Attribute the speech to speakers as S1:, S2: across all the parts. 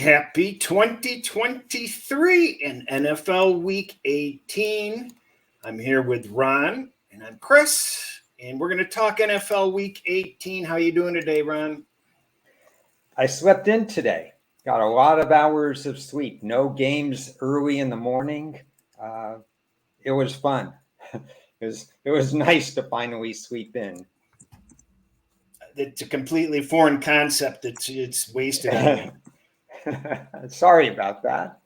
S1: Happy 2023 in NFL Week 18. I'm here with Ron and I'm Chris, and we're going to talk NFL Week 18. How you doing today, Ron?
S2: I slept in today. Got a lot of hours of sleep. No games early in the morning. It was fun. It was nice to finally sleep in.
S1: It's a completely foreign concept. It's wasted on me.
S2: Sorry about that.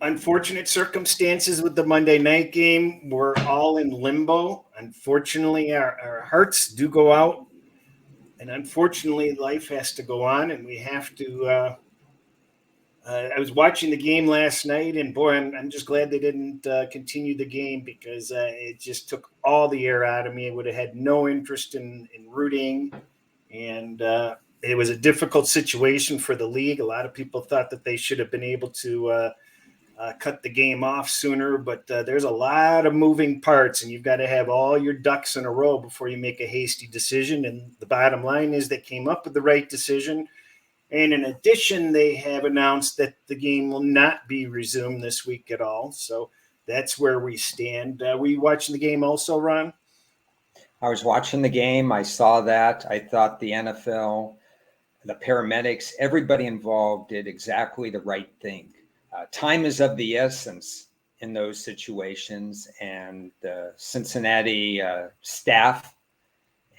S1: Unfortunate circumstances with the Monday night game. We're all in limbo. Unfortunately, our hearts do go out. And unfortunately, life has to go on, and we have to. I was watching the game last night, and boy, I'm just glad they didn't continue the game because it just took all the air out of me. I would have had no interest in rooting, and it was a difficult situation for the league. A lot of people thought that they should have been able to cut the game off sooner, but there's a lot of moving parts, and you've got to have all your ducks in a row before you make a hasty decision. And the bottom line is they came up with the right decision. And in addition, they have announced that the game will not be resumed this week at all. So that's where we stand. Were you watching the game also, Ron?
S2: I was watching the game. I saw that. I thought the NFL, the paramedics, everybody involved did exactly the right thing. Time is of the essence in those situations, and the Cincinnati staff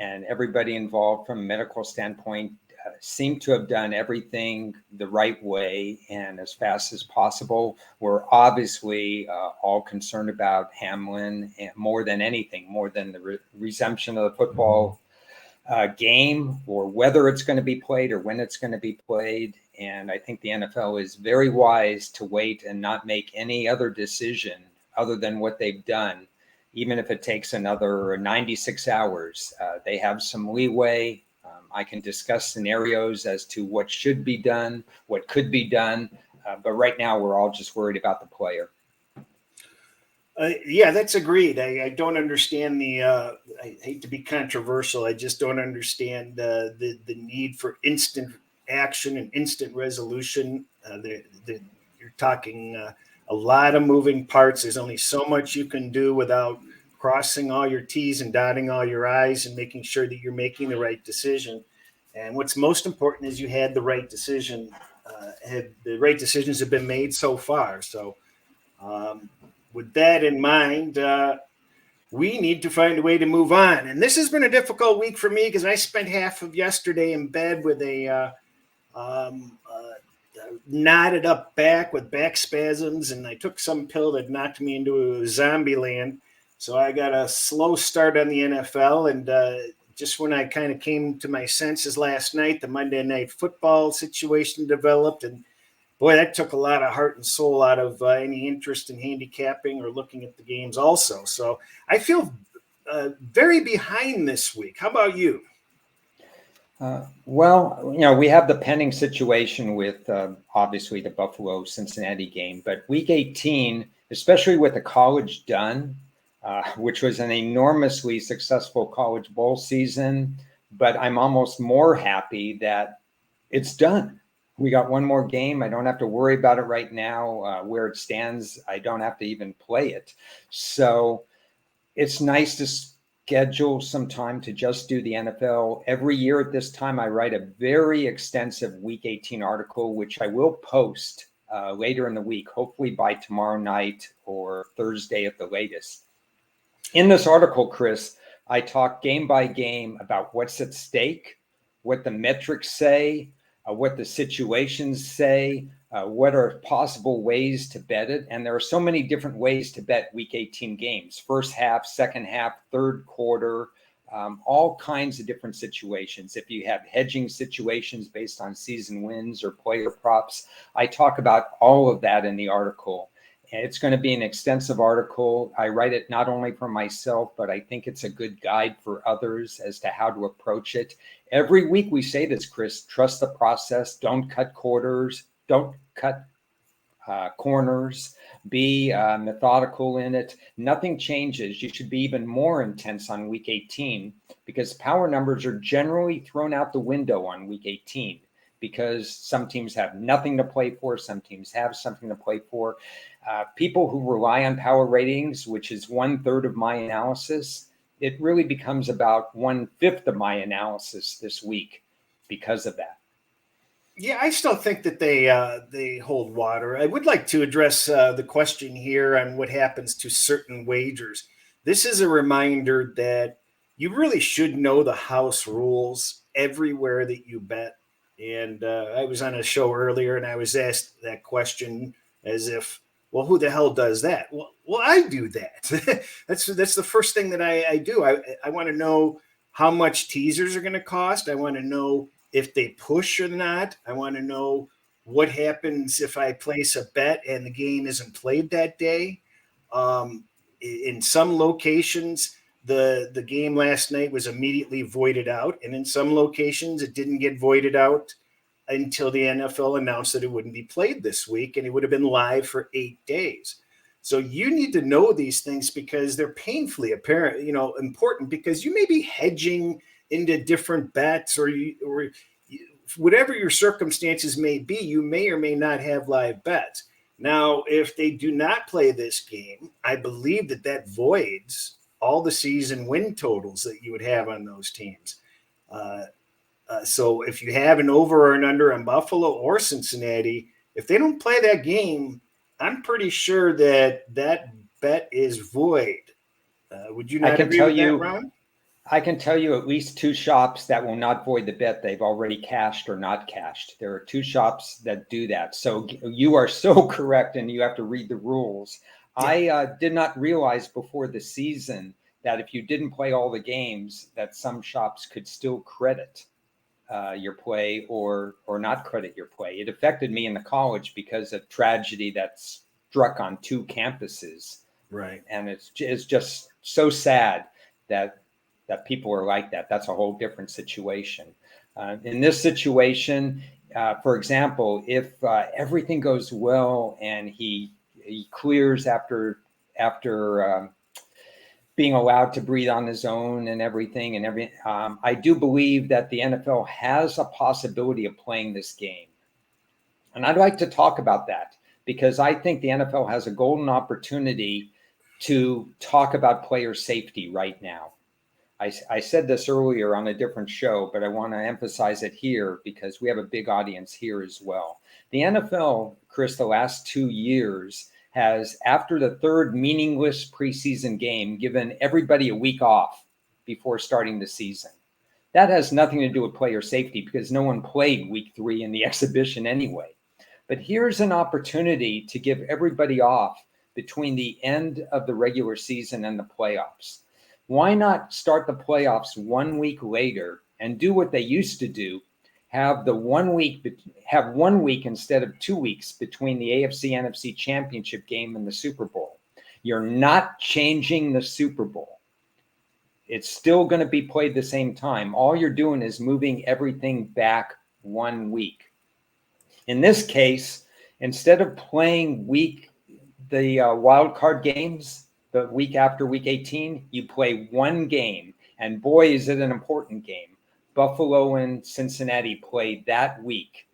S2: and everybody involved from a medical standpoint seemed to have done everything the right way and as fast as possible. We're obviously all concerned about Hamlin, and more than anything, more than the resumption of the football game, or whether it's going to be played or when it's going to be played. And I think the NFL is very wise to wait and not make any other decision other than what they've done, even if it takes another 96 hours. They have some leeway. I can discuss scenarios as to what should be done, what could be done. But right now, we're all just worried about the player.
S1: Yeah, that's agreed. I don't understand I hate to be controversial. I just don't understand the need for instant action and instant resolution. You're talking a lot of moving parts. There's only so much you can do without crossing all your T's and dotting all your I's and making sure that you're making the right decision. And what's most important is you had the right decision. The right decisions have been made so far. So with that in mind, we need to find a way to move on. And this has been a difficult week for me because I spent half of yesterday in bed with a knotted up back with back spasms, and I took some pill that knocked me into zombie land. So I got a slow start on the NFL, and just when I kind of came to my senses last night, the Monday Night Football situation developed, and boy, that took a lot of heart and soul out of any interest in handicapping or looking at the games also. So I feel very behind this week. How about you?
S2: Well, we have the pending situation with obviously the Buffalo-Cincinnati game, but Week 18, especially with the college done, which was an enormously successful college bowl season, but I'm almost more happy that it's done. We got one more game. I don't have to worry about it right now. Where it stands, I don't have to even play it. So it's nice to schedule some time to just do the NFL. Every year at this time, I write a very extensive Week 18 article, which I will post later in the week, hopefully by tomorrow night or Thursday at the latest. In this article, Chris, I talk game by game about what's at stake, what the metrics say, what the situations say, what are possible ways to bet it. And there are so many different ways to bet Week 18 games: first half, second half, third quarter, all kinds of different situations. If you have hedging situations based on season wins or player props, I talk about all of that in the article. And it's going to be an extensive article. I write it not only for myself, but I think it's a good guide for others as to how to approach it. Every week we say this, Chris: trust the process. Don't cut corners. Don't cut corners, be methodical in it. Nothing changes. You should be even more intense on week 18 because power numbers are generally thrown out the window on week 18 because some teams have nothing to play for. Some teams have something to play for. People who rely on power ratings, which is 1/3 of my analysis, it really becomes about 1/5 of my analysis this week because of that.
S1: Yeah, I still think that they hold water. I would like to address the question here on what happens to certain wagers. This is a reminder that you really should know the house rules everywhere that you bet. And I was on a show earlier, and I was asked that question as if, well, who the hell does that? Well, I do that. That's the first thing that I do. I want to know how much teasers are going to cost. I want to know if they push or not. I want to know what happens if I place a bet and the game isn't played that day. In some locations, the game last night was immediately voided out, and in some locations, it didn't get voided out until the NFL announced that it wouldn't be played this week, and it would have been live for 8 days. So you need to know these things because they're painfully apparent, important because you may be hedging into different bets or whatever your circumstances may be, you may or may not have live bets. Now, if they do not play this game, I believe that voids all the season win totals that you would have on those teams. So if you have an over or an under on Buffalo or Cincinnati, if they don't play that game, I'm pretty sure that bet is void. Would you not agree with that, Ron?
S2: I can tell you at least 2 shops that will not void the bet they've already cashed or not cashed. There are 2 shops that do that. So you are so correct, and you have to read the rules. Yeah. I did not realize before the season that if you didn't play all the games, that some shops could still credit your play or not credit your play. It affected me in the college because of tragedy that struck on 2 campuses.
S1: Right.
S2: And it's just so sad that people are like that. That's a whole different situation. In this situation, for example, if everything goes well and he clears after being allowed to breathe on his own and everything, I do believe that the NFL has a possibility of playing this game. And I'd like to talk about that because I think the NFL has a golden opportunity to talk about player safety right now. I said this earlier on a different show, but I want to emphasize it here because we have a big audience here as well. The NFL, Chris, the last 2 years has, after the 3rd meaningless preseason game, given everybody a week off before starting the season. That has nothing to do with player safety because no one played week 3 in the exhibition anyway. But here's an opportunity to give everybody off between the end of the regular season and the playoffs. Why not start the playoffs 1 week later and do what they used to do? Have 1 week instead of 2 weeks between the AFC NFC championship game and the Super Bowl. You're not changing the Super Bowl. It's still going to be played the same time. All you're doing is moving everything back 1 week. In this case, instead of playing the wild card games, the week after week 18, you play 1 game. And boy, is it an important game. Buffalo and Cincinnati play that week.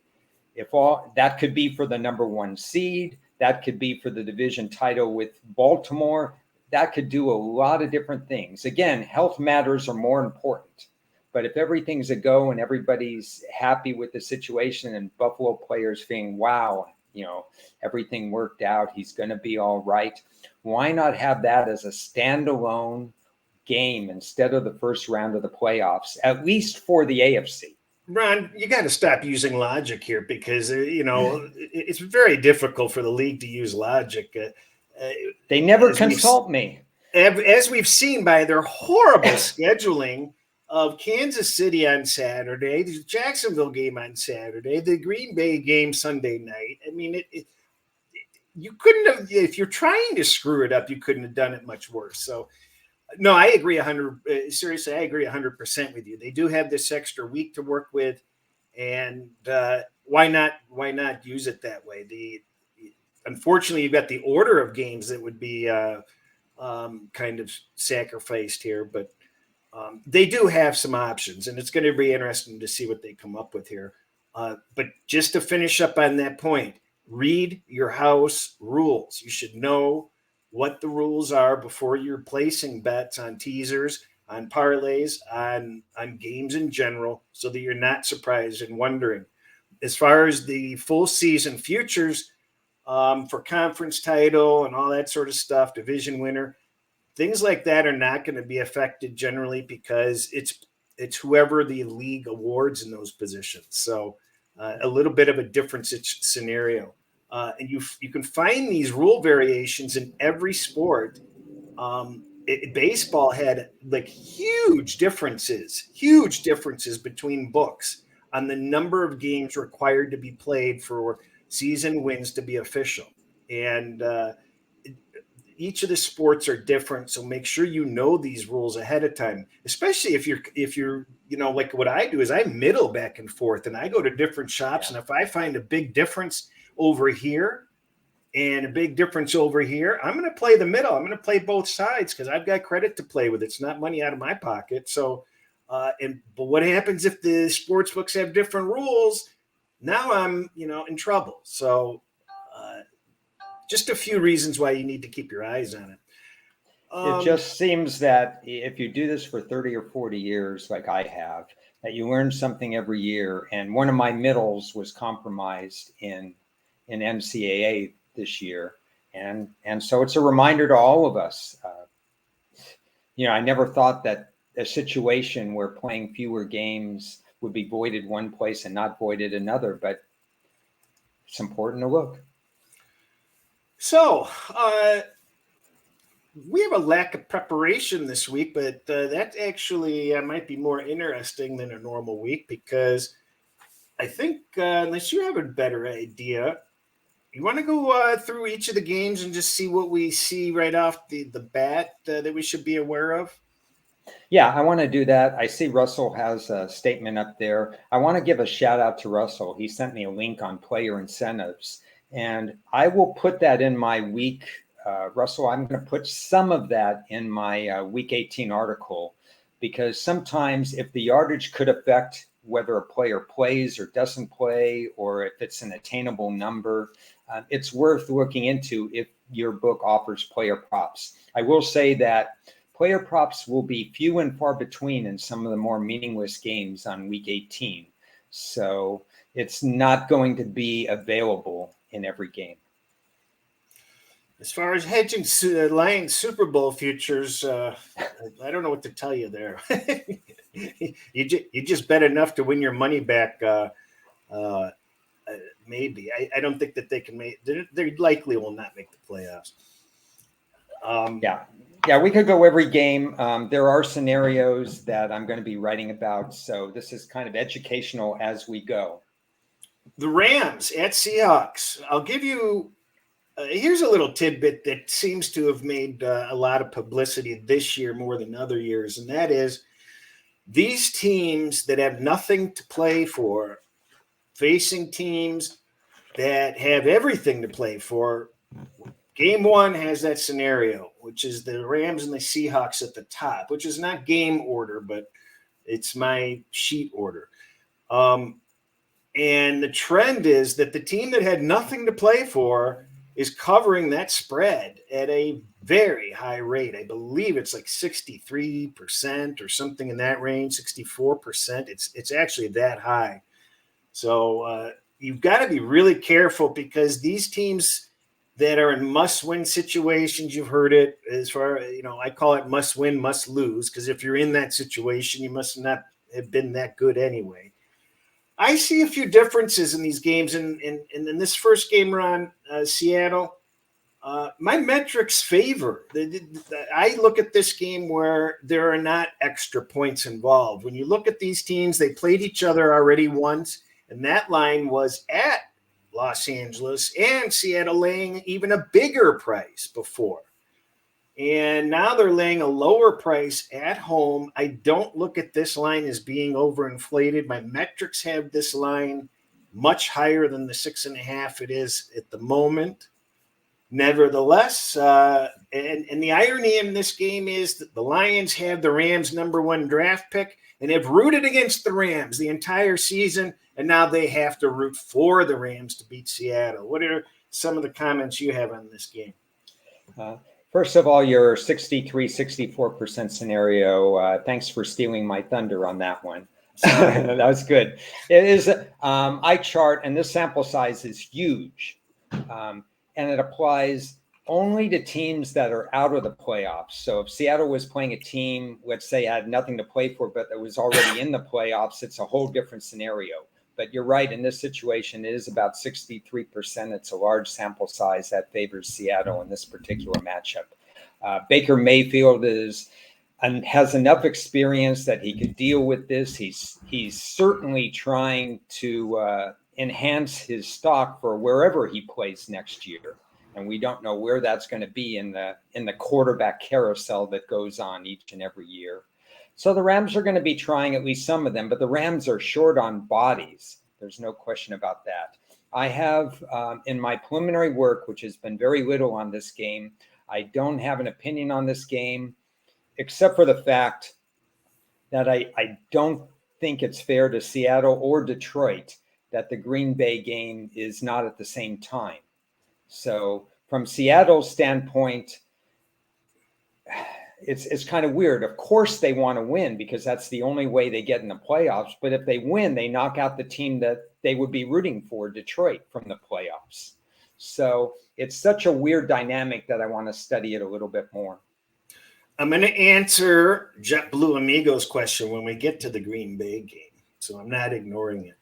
S2: That could be for the number 1 seed. That could be for the division title with Baltimore. That could do a lot of different things. Again, health matters are more important. But if everything's a go and everybody's happy with the situation and Buffalo players feeling, wow, everything worked out, he's going to be all right. Why not have that as a standalone game instead of the first round of the playoffs, at least for the AFC?
S1: Ron, you got to stop using logic here because, it's very difficult for the league to use logic.
S2: They never consult me.
S1: As we've seen by their horrible scheduling of Kansas City on Saturday, the Jacksonville game on Saturday, the Green Bay game Sunday night. I mean, you couldn't have, if you're trying to screw it up, you couldn't have done it much worse. So, no, I agree 100. Seriously, I agree 100% with you. They do have this extra week to work with, and why not use it that way? unfortunately, you've got the order of games that would be kind of sacrificed here, but they do have some options, and it's going to be interesting to see what they come up with here. But just to finish up on that point, read your house rules. You should know what the rules are before you're placing bets on teasers, on parlays, on games in general, so that you're not surprised and wondering. As far as the full season futures for conference title and all that sort of stuff, division winner, things like that are not going to be affected generally because it's whoever the league awards in those positions. So a little bit of a different scenario. And you can find these rule variations in every sport. Baseball had like huge differences between books on the number of games required to be played for season wins to be official. And each of the sports are different, so make sure you know these rules ahead of time, especially if you're like what I do is I middle back and forth, and I go to different shops. And if I find a big difference over here and a big difference over here, I'm going to play the middle. I'm going to play both sides because I've got credit to play with. It's not money out of my pocket. So but what happens if the sports books have different rules? Now I'm in trouble. So just a few reasons why you need to keep your eyes on it.
S2: It just seems that if you do this for 30 or 40 years, like I have, that you learn something every year. And one of my middles was compromised in NCAA this year. And so it's a reminder to all of us. I never thought that a situation where playing fewer games would be voided one place and not voided another, but it's important to look.
S1: So we have a lack of preparation this week, but that actually might be more interesting than a normal week because I think unless you have a better idea, you want to go through each of the games and just see what we see right off the bat that we should be aware of.
S2: Yeah, I want to do that. I see Russell has a statement up there. I want to give a shout out to Russell. He sent me a link on player incentives, and I will put that in my week. Russell, I'm going to put some of that in my week 18 article because sometimes if the yardage could affect whether a player plays or doesn't play, or if it's an attainable number, it's worth looking into if your book offers player props. I will say that player props will be few and far between in some of the more meaningless games on week 18. So it's not going to be available in every game.
S1: As far as hedging Lions Super Bowl futures, I don't know what to tell you there. You just bet enough to win your money back. Maybe. I don't think that they can make. They likely will not make the playoffs.
S2: Yeah, we could go every game. There are scenarios that I'm going to be writing about, so this is kind of educational as we go.
S1: The Rams at Seahawks. I'll give you. Here's a little tidbit that seems to have made a lot of publicity this year more than other years, and that is these teams that have nothing to play for, facing teams that have everything to play for. Game one has that scenario, which is the Rams and the Seahawks at the top, which is not game order, but it's my sheet order. And the trend is that the team that had nothing to play for is covering that spread at a very high rate. I believe it's like 63% or something in that range, 64%. It's actually that high. So you've got to be really careful because these teams that are in must-win situations, you've heard it as far, I call it must-win, must-lose, because if you're in that situation, you must not have been that good anyway. I see a few differences in these games. And in this first game, Ron, Seattle, my metrics favor. I look at this game where there are not extra points involved. When you look at these teams, they played each other already once, and that line was at Los Angeles and Seattle laying even a bigger price before. And now they're laying a lower price at home. I don't look at this line as being overinflated. My metrics have this line much higher than the 6.5 it is at the moment. Nevertheless, and the irony in this game is that the Lions have the Rams' #1 draft pick and have rooted against the Rams the entire season, and now they have to root for the Rams to beat Seattle. What are some of the comments you have on this game?
S2: First of all, your 63-64% scenario, thanks for stealing my thunder on that one. That was good. It is, I chart, and this sample size is huge. And it applies only to teams that are out of the playoffs. So if Seattle was playing a team, let's say had nothing to play for, but that was already in the playoffs, it's a whole different scenario. But you're right, in this situation, it is about 63%. It's a large sample size that favors Seattle in this particular matchup. Baker Mayfield has enough experience that he could deal with this. He's certainly trying to enhance his stock for wherever he plays next year, and we don't know where that's going to be in the quarterback carousel that goes on each and every year. So the Rams are going to be trying at least some of them, but the Rams are short on bodies. There's no question about that. I have in my preliminary work, which has been very little on this game, I don't have an opinion on this game, except for the fact that I don't think it's fair to Seattle or Detroit that the Green Bay game is not at the same time. So from Seattle's standpoint, it's kind of weird. Of course they want to win because that's the only way they get in the playoffs. But if they win, they knock out the team that they would be rooting for, Detroit, from the playoffs. So it's such a weird dynamic that I want to study it a little bit more.
S1: I'm going to answer JetBlue Amigo's question when we get to the Green Bay game, so I'm not ignoring it.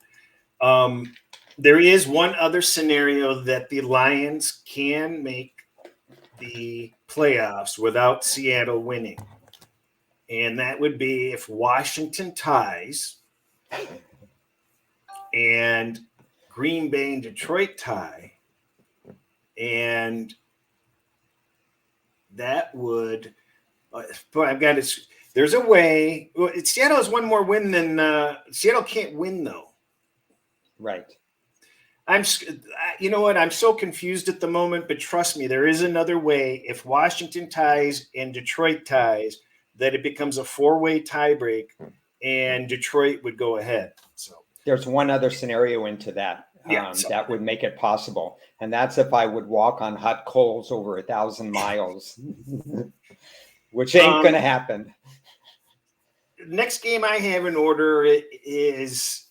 S1: There is one other scenario that the Lions can make the playoffs without Seattle winning, and that would be if Washington ties and Green Bay and Detroit tie, and that would – but I've got it. There's a way. Well, Seattle has one more win than Seattle can't win though.
S2: Right.
S1: You know what? I'm so confused at the moment, but trust me, there is another way. If Washington ties and Detroit ties, that it becomes a 4-way tiebreak, and Detroit would go ahead. So
S2: there's one other scenario into that. That would make it possible, and that's if I would walk on hot coals over 1,000 miles. Which ain't going to happen.
S1: Next game I have in order is,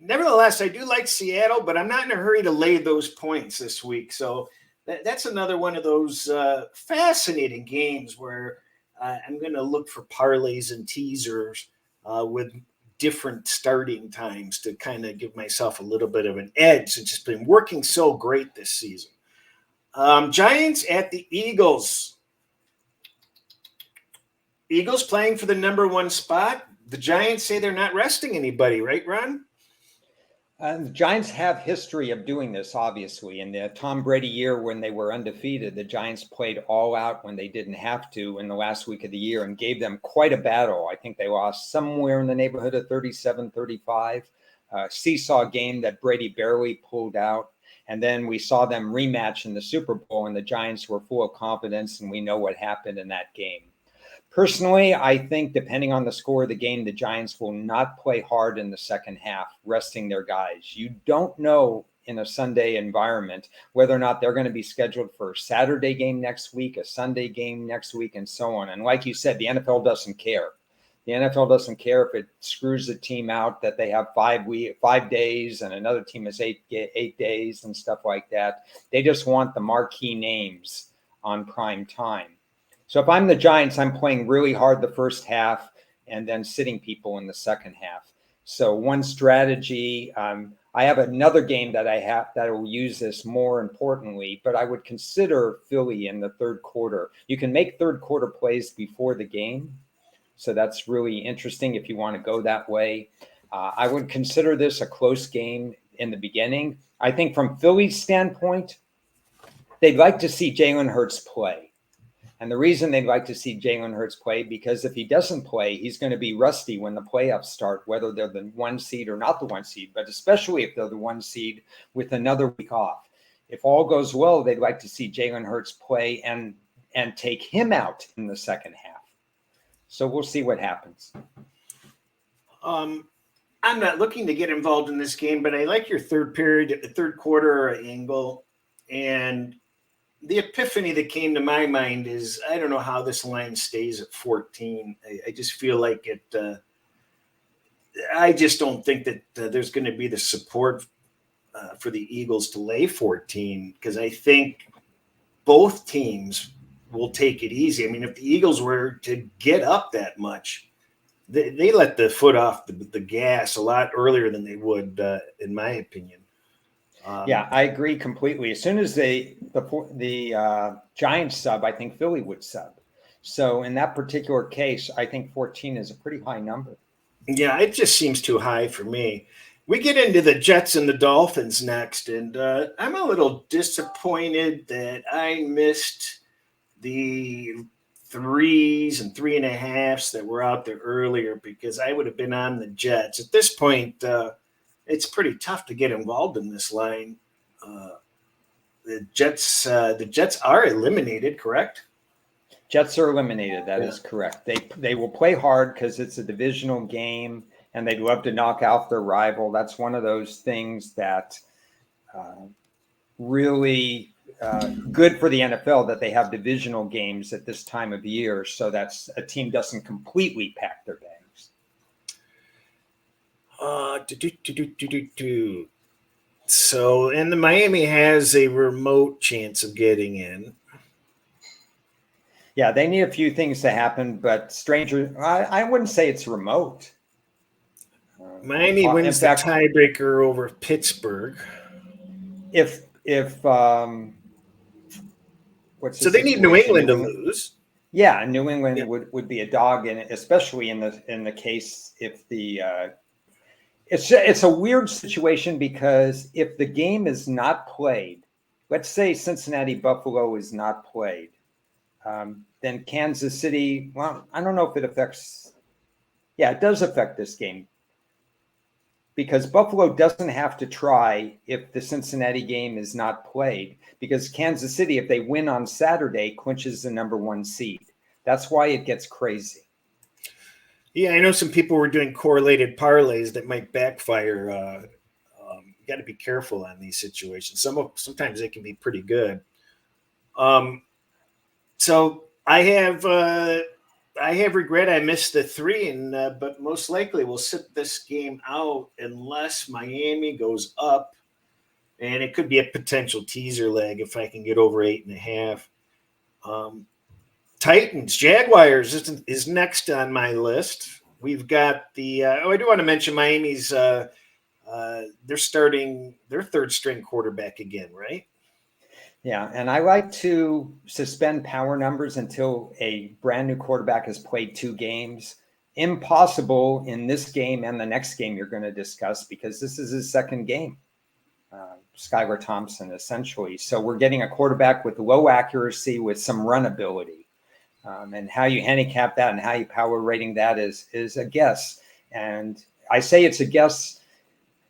S1: nevertheless, I do like Seattle, but I'm not in a hurry to lay those points this week. So that's another one of those fascinating games where I'm going to look for parlays and teasers with different starting times to kind of give myself a little bit of an edge. It's just been working so great this season. Giants at the Eagles. Eagles playing for the #1 spot. The Giants say they're not resting anybody, right, Ron?
S2: The Giants have history of doing this, obviously. In the Tom Brady year when they were undefeated, the Giants played all out when they didn't have to in the last week of the year and gave them quite a battle. I think they lost somewhere in the neighborhood of 37-35. Seesaw game that Brady barely pulled out. And then we saw them rematch in the Super Bowl, and the Giants were full of confidence, and we know what happened in that game. Personally, I think depending on the score of the game, the Giants will not play hard in the second half, resting their guys. You don't know in a Sunday environment whether or not they're going to be scheduled for a Saturday game next week, a Sunday game next week, and so on. And like you said, the NFL doesn't care. The NFL doesn't care if it screws the team out that they have 5 days and another team has 8 days and stuff like that. They just want the marquee names on prime time. So if I'm the Giants, I'm playing really hard the first half and then sitting people in the second half. So one strategy, I have another game that I will use this more importantly, but I would consider Philly in the third quarter. You can make third quarter plays before the game. So that's really interesting if you want to go that way. I would consider this a close game in the beginning. I think from Philly's standpoint, they'd like to see Jalen Hurts play. And the reason they'd like to see Jalen Hurts play, because if he doesn't play, he's going to be rusty when the playoffs start, whether they're the 1 seed or not the 1 seed, but especially if they're the 1 seed with another week off. if all goes well, they'd like to see Jalen Hurts play and take him out in the second half. So we'll see what happens.
S1: I'm not looking to get involved in this game, but I like your third quarter angle. And the epiphany that came to my mind is I don't know how this line stays at 14. I just feel like it. I just don't think that there's going to be the support for the Eagles to lay 14, because I think both teams will take it easy. I mean, if the Eagles were to get up that much, they let the foot off the gas a lot earlier than they would, in my opinion.
S2: Yeah, I agree completely. As soon as the Giants sub, I think Philly would sub. So in that particular case, I think 14 is a pretty high number.
S1: Yeah, it just seems too high for me. We get into the Jets and the Dolphins next, and I'm a little disappointed that I missed the 3s and 3.5s that were out there earlier, because I would have been on the Jets. At this point, it's pretty tough to get involved in this line. The Jets are eliminated, correct?
S2: Jets are eliminated. That is correct. They will play hard because it's a divisional game, and they'd love to knock out their rival. That's one of those things that really good for the NFL, that they have divisional games at this time of year, so that a team doesn't completely pack their bags.
S1: So, and the Miami has a remote chance of getting in.
S2: Yeah, they need a few things to happen, but I wouldn't say it's remote.
S1: Miami wins the tiebreaker over Pittsburgh. So they need New England to lose.
S2: Yeah, New England would be a dog in it, especially in the case if the it's a weird situation, because if the game is not played, let's say Cincinnati Buffalo is not played, then Kansas City, well, I don't know if it affects. Yeah, it does affect this game, because Buffalo doesn't have to try if the Cincinnati game is not played, because Kansas City, if they win on Saturday, clinches the number 1 seed. That's why it gets crazy.
S1: Yeah, I know some people were doing correlated parlays that might backfire. You got to be careful on these situations. Sometimes they can be pretty good. So I have regret I missed the 3, but most likely we'll sit this game out unless Miami goes up, and it could be a potential teaser leg if I can get over 8.5. Titans, Jaguars is next on my list. We've got the I do want to mention Miami's they're starting their third string quarterback again, right?
S2: Yeah, and I like to suspend power numbers until a brand new quarterback has played 2 games. Impossible in this game and the next game you're going to discuss, because this is his second game, Skylar Thompson, essentially. So we're getting a quarterback with low accuracy with some run ability. And how you handicap that and how you power rating that is a guess. And I say it's a guess,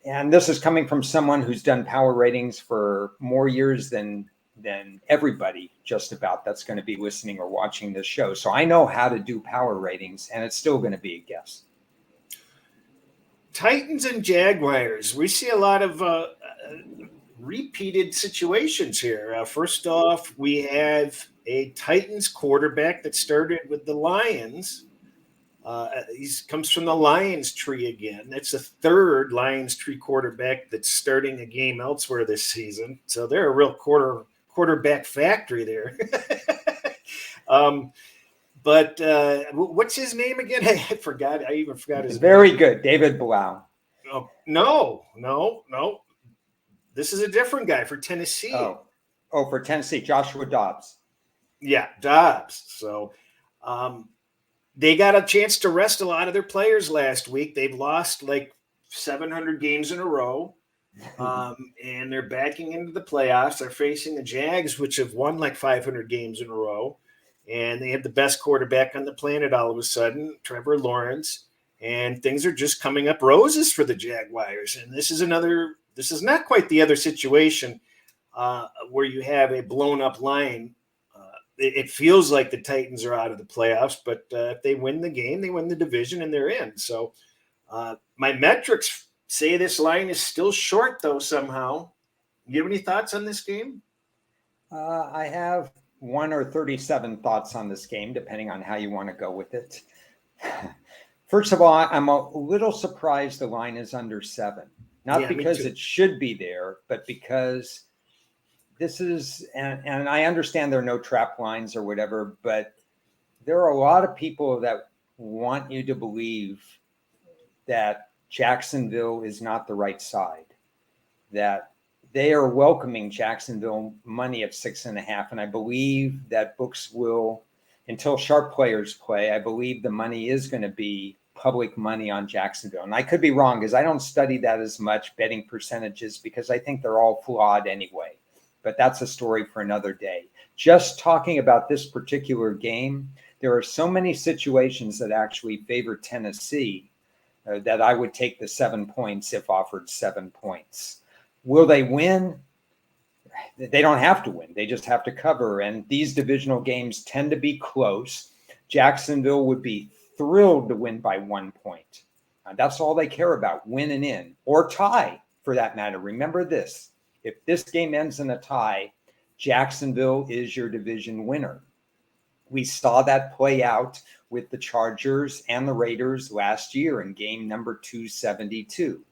S2: and this is coming from someone who's done power ratings for more years than everybody just about that's going to be listening or watching this show. So I know how to do power ratings, and it's still going to be a guess.
S1: Titans and Jaguars. We see a lot of repeated situations here. First off, we have a Titans quarterback that started with the Lions. He comes from the Lions tree again. That's the third Lions tree quarterback that's starting a game elsewhere this season. So they're a real quarterback factory there. But what's his name again? I forgot. I even forgot his name.
S2: Very good. David Blau.
S1: Oh, no. This is a different guy for Tennessee.
S2: Oh, for Tennessee, Joshua Dobbs.
S1: Yeah, Dobbs. So they got a chance to rest a lot of their players last week. They've lost like 700 games in a row. And they're backing into the playoffs. They're facing the Jags, which have won like 500 games in a row. And they have the best quarterback on the planet all of a sudden, Trevor Lawrence. And things are just coming up roses for the Jaguars. And this is not quite the other situation. where you have a blown up line. It feels like the Titans are out of the playoffs, but if they win the game, they win the division and they're in. So my metrics say this line is still short, though, somehow. You have any thoughts on this game?
S2: I have 1 or 37 thoughts on this game, depending on how you want to go with it. First of all, I'm a little surprised the line is under 7. Not because it should be there, but because this is, and I understand there are no trap lines or whatever, but there are a lot of people that want you to believe that Jacksonville is not the right side, that they are welcoming Jacksonville money at 6.5. And I believe that books will, until sharp players play, I believe the money is going to be public money on Jacksonville. And I could be wrong because I don't study that as much, betting percentages, because I think they're all flawed anyway. But that's a story for another day. Just talking about this particular game, there are so many situations that actually favor Tennessee that I would take the 7 points if offered 7 points. Will they win? They don't have to win. They just have to cover. And these divisional games tend to be close. Jacksonville would be thrilled to win by 1 point. That's all they care about, win and in, or tie for that matter. Remember this, if this game ends in a tie, Jacksonville is your division winner. We saw that play out with the Chargers and the Raiders last year in game number 272.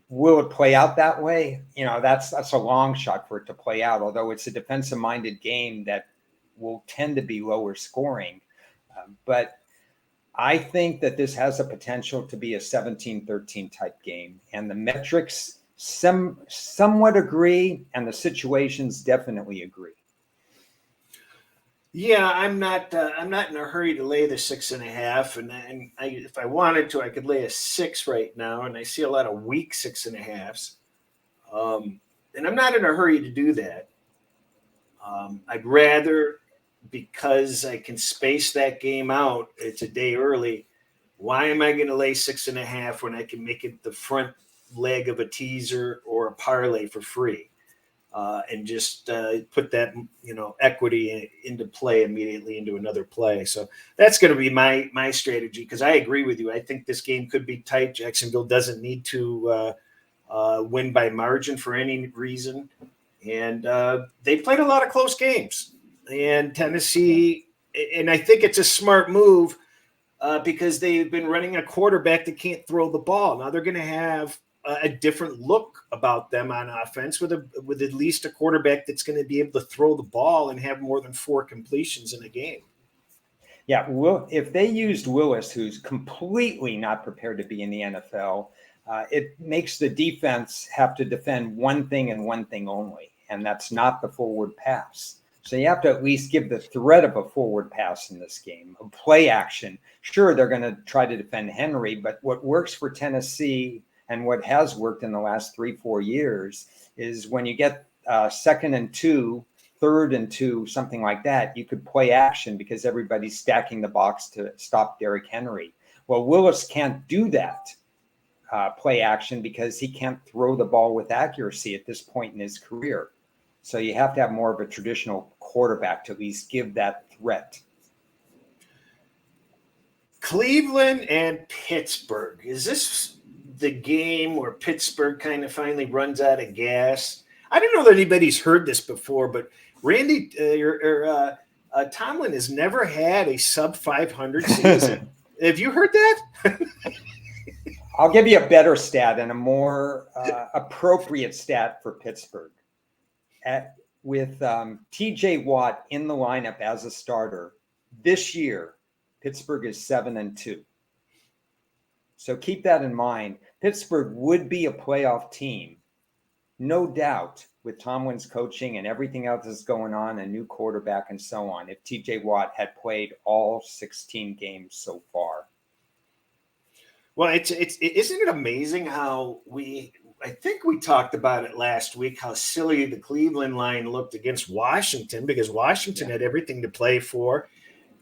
S2: Will it play out that way? That's a long shot for it to play out, although it's a defensive-minded game that will tend to be lower scoring. But I think that this has a potential to be a 17-13 type game. And the metrics somewhat agree, and the situations definitely agree.
S1: Yeah, I'm not in a hurry to lay the 6.5, and if I wanted to, I could lay a 6 right now, and I see a lot of weak 6.5s, and I'm not in a hurry to do that. I'd rather, because I can space that game out, it's a day early. Why am I going to lay 6.5 when I can make it the front leg of a teaser or a parlay for free? And just put that, equity into play immediately into another play. So that's going to be my strategy, because I agree with you. I think this game could be tight. Jacksonville doesn't need to win by margin for any reason. And they played a lot of close games. And Tennessee, and I think it's a smart move because they've been running a quarterback that can't throw the ball. Now they're going to have a different look about them on offense with at least a quarterback that's going to be able to throw the ball and have more than 4 completions in a game.
S2: Yeah, well, if they used Willis, who's completely not prepared to be in the NFL, it makes the defense have to defend one thing and one thing only, and that's not the forward pass. So you have to at least give the threat of a forward pass in this game, a play action. Sure, they're going to try to defend Henry, but what works for Tennessee and what has worked in the last 3-4 years is when you get 2nd and 2, 3rd and 2, something like that, you could play action because everybody's stacking the box to stop Derrick Henry. Well, Willis can't do that play action because he can't throw the ball with accuracy at this point in his career. So you have to have more of a traditional quarterback to at least give that threat.
S1: Cleveland and Pittsburgh. Is this the game where Pittsburgh kind of finally runs out of gas? I don't know that anybody's heard this before, but Randy Tomlin has never had a sub 500 season. Have you heard that?
S2: I'll give you a better stat and a more appropriate stat for Pittsburgh. With TJ Watt in the lineup as a starter this year, Pittsburgh is 7-2. So keep that in mind. Pittsburgh would be a playoff team, no doubt, with Tomlin's coaching and everything else that's going on, a new quarterback and so on, if TJ Watt had played all 16 games so far.
S1: Well, isn't it amazing how I think we talked about it last week, how silly the Cleveland line looked against Washington, because Washington had everything to play for.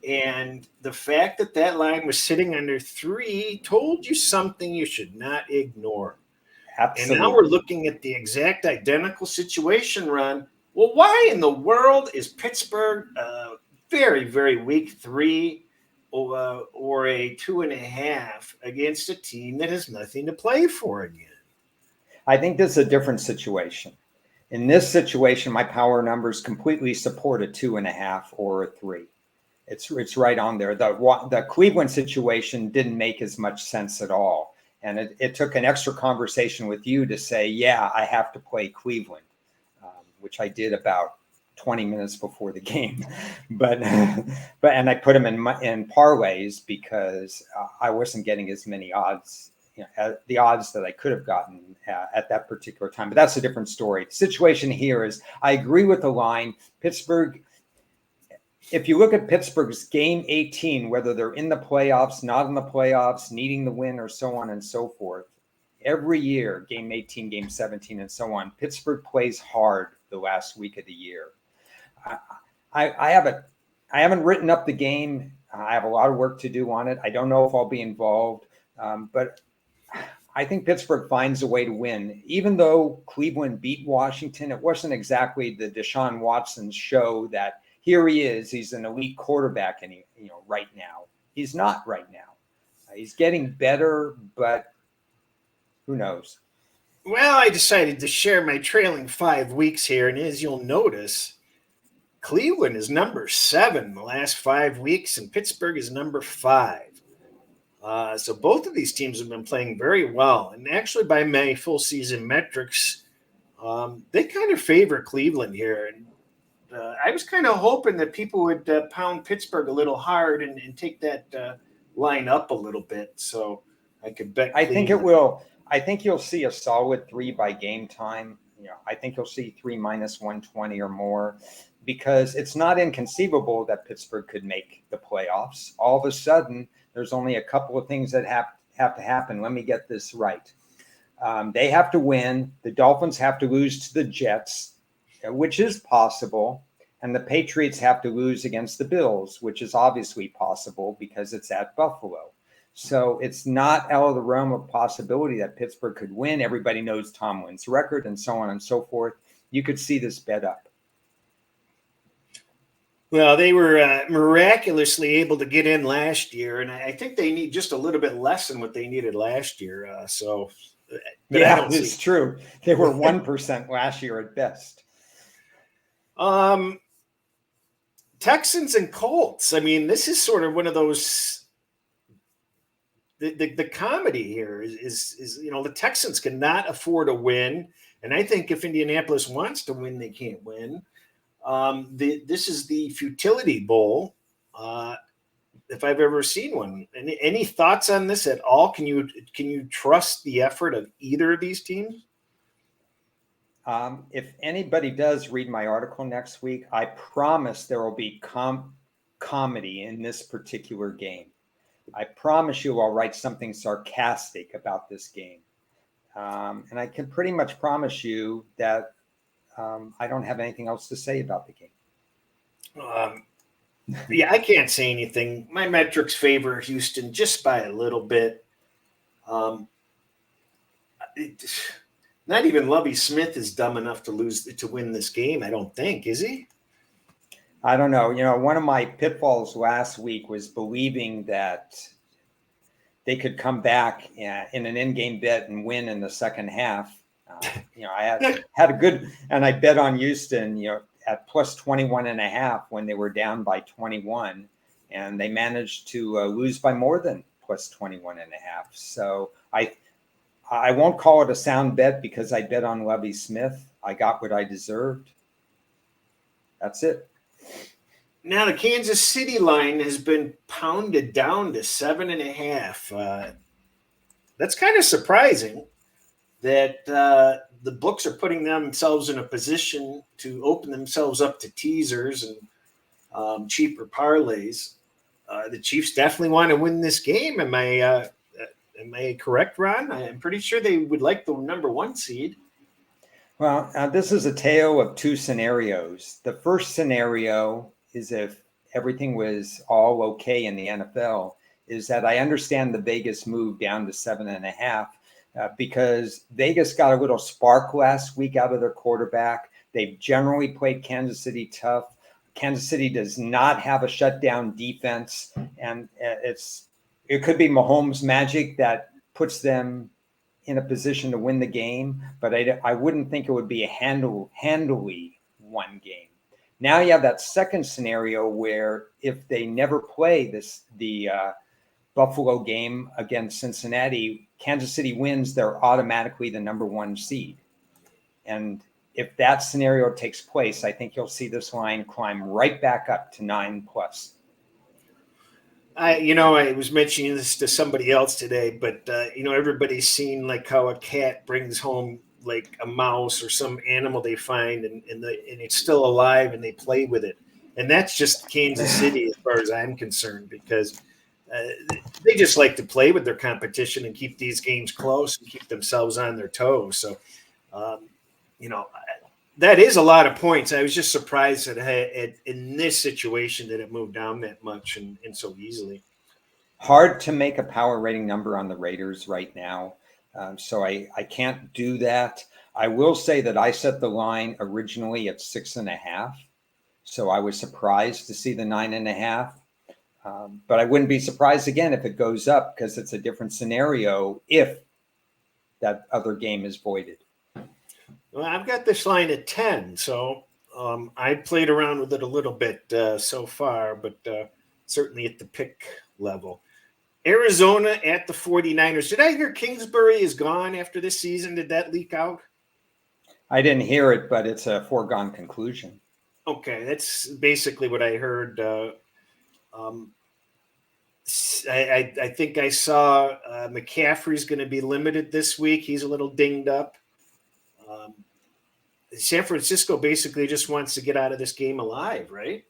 S1: And the fact that line was sitting under 3 told you something you should not ignore. And now
S2: Absolutely.
S1: we're looking at the exact identical situation, Ron. Well, why in the world is Pittsburgh very, very weak 3 or a 2.5 against a team that has nothing to play for again?
S2: I think this is a different situation. In this situation, my power numbers completely support a 2.5 or a 3. It's right on there. The Cleveland situation didn't make as much sense at all. And it took an extra conversation with you to say, yeah, I have to play Cleveland, which I did about 20 minutes before the game. but and I put them in parlays because I wasn't getting as many odds, the odds that I could have gotten at that particular time. But that's a different story. The situation here is I agree with the line. Pittsburgh, if you look at Pittsburgh's game 18, whether they're in the playoffs, not in the playoffs, needing the win, or so on and so forth, every year, game 18, game 17, and so on, Pittsburgh plays hard the last week of the year. I haven't written up the game. I have a lot of work to do on it. I don't know if I'll be involved, but I think Pittsburgh finds a way to win. Even though Cleveland beat Washington, it wasn't exactly the Deshaun Watson show that here he is. He's an elite quarterback, and right now he's not right now. He's getting better, but who knows?
S1: Well, I decided to share my trailing 5 weeks here, and as you'll notice, Cleveland is number 7 the last 5 weeks, and Pittsburgh is number 5. So both of these teams have been playing very well, and actually, by my full season metrics, they kind of favor Cleveland here. And I was kind of hoping that people would pound Pittsburgh a little hard and take that line up a little bit, so I could bet.
S2: I think it will. I think you'll see a solid 3 by game time. I think you'll see 3 minus 120 or more, because it's not inconceivable that Pittsburgh could make the playoffs. All of a sudden, there's only a couple of things that have to happen. Let me get this right. They have to win. The Dolphins have to lose to the Jets, which is possible. And the Patriots have to lose against the Bills, which is obviously possible because it's at Buffalo. So it's not out of the realm of possibility that Pittsburgh could win. Everybody knows Tomlin's record and so on and so forth. You could see this bet up.
S1: Well, they were miraculously able to get in last year, and I think they need just a little bit less than what they needed last year.
S2: Yeah, it's true. They were 1% last year at best.
S1: Texans and Colts. I mean, this is sort of one of those. The comedy here is the Texans cannot afford a win, and I think if Indianapolis wants to win, they can't win. This is the futility bowl, if I've ever seen one. Any thoughts on this at all? Can you trust the effort of either of these teams?
S2: If anybody does read my article next week, I promise there will be comedy in this particular game. I promise you I'll write something sarcastic about this game. And I can pretty much promise you that I don't have anything else to say about the game.
S1: Yeah, I can't say anything. My metrics favor Houston just by a little bit. Not even Lovie Smith is dumb enough to win this game, I don't think, is he?
S2: I don't know. One of my pitfalls last week was believing that they could come back in an in-game bet and win in the second half. I had a good, and I bet on Houston, at plus 21.5 when they were down by 21, and they managed to lose by more than plus 21.5. So I won't call it a sound bet because I bet on Lovie Smith. I got what I deserved. That's it.
S1: Now the Kansas City line has been pounded down to 7.5. That's kind of surprising that the books are putting themselves in a position to open themselves up to teasers and cheaper parlays. The Chiefs definitely want to win this game. Am I correct, Ron? I'm pretty sure they would like the number 1 seed.
S2: Well, this is a tale of 2 scenarios. The first scenario is if everything was all okay in the NFL, is that I understand the Vegas move down to 7.5. because Vegas got a little spark last week out of their quarterback. They've generally played Kansas City tough. Kansas City does not have a shutdown defense, and it could be Mahomes' magic that puts them in a position to win the game, but I wouldn't think it would be a handily won game. Now you have that second scenario where if they never play the Buffalo game against Cincinnati, Kansas City wins, they're automatically the number 1 seed. And if that scenario takes place, I think you'll see this line climb right back up to 9+.
S1: I was mentioning this to somebody else today, but everybody's seen like how a cat brings home like a mouse or some animal they find, and it's still alive, and they play with it, and that's just Kansas City as far as I'm concerned, because they just like to play with their competition and keep these games close and keep themselves on their toes. So, that is a lot of points. I was just surprised that in this situation that it moved down that much and so easily.
S2: Hard to make a power rating number on the Raiders right now. So I can't do that. I will say that I set the line originally at 6.5. So I was surprised to see the 9.5. But I wouldn't be surprised again if it goes up, because it's a different scenario if that other game is voided.
S1: Well, I've got this line at 10, so I played around with it a little bit so far, but certainly at the pick level. Arizona at the 49ers. Did I hear Kingsbury is gone after this season? Did that leak out?
S2: I didn't hear it, but it's a foregone conclusion.
S1: Okay, that's basically what I heard. I think I saw McCaffrey's going to be limited this week. He's a little dinged up. San Francisco basically just wants to get out of this game alive, right?